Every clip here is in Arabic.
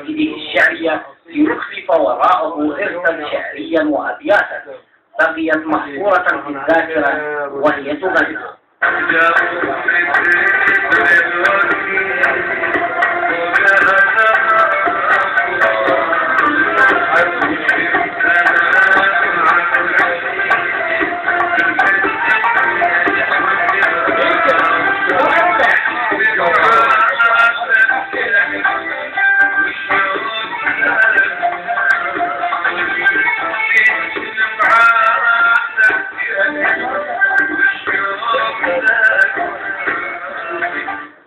تجديده الشعرية ليخلف وراءه إرثا شعريا وأبياتا بقيت محفورة في الذاكرة وهي تغنى.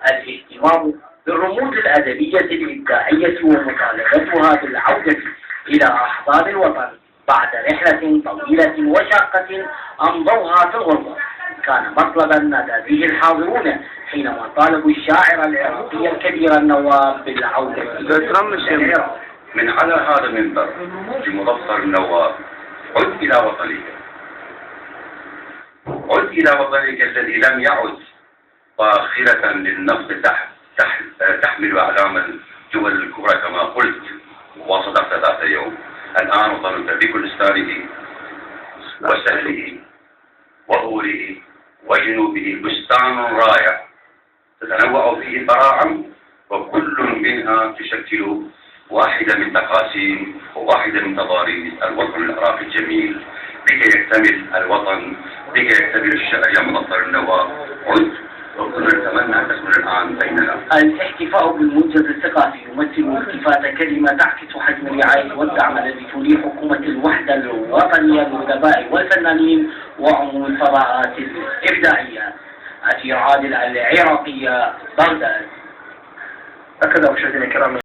الاهتمام بالرموز الأدبية الإبداعية ومطالبتها بالعودة إلى أحضان الوطن بعد رحلة طويلة وشاقة أمضوها في الغربة كان مطلبا نادى به الحاضرون حينما طالبوا الشاعر العراقي الكبير النواب بالعودة إلى العراق. من على هذا المنبر بمظفر النواب عد إلى وطنك، عد إلى وطنك الذي لم يعد فاخرة للنفط تحمل أعلام الدول الكبرى كما قلت وصدقت ذات يوم. الآن وطنك بكل ستاره وسهله وأوله وجنوبه بستان رائع تتنوع فيه البراعم وكل منها تشكل واحدة من تقاسيم وواحدة من تضاريس الوطن العراقي الجميل. بك يكتمل الوطن، بك يكتمل الشعر يا مظفر النواب. عد وكنا نتمنى أن تكون الآن بيننا. الاحتفاء بالمنجز الثقافي يمثل التفات كلمة تعكس حجم الرعاية والدعم الذي توليه حكومة الوحدة الوطنية للأدباء والفنانين وعموم الفضاءات الإبداعية. أثير عادل العراقية بغداد. هكذا مشاهدينا الكرام.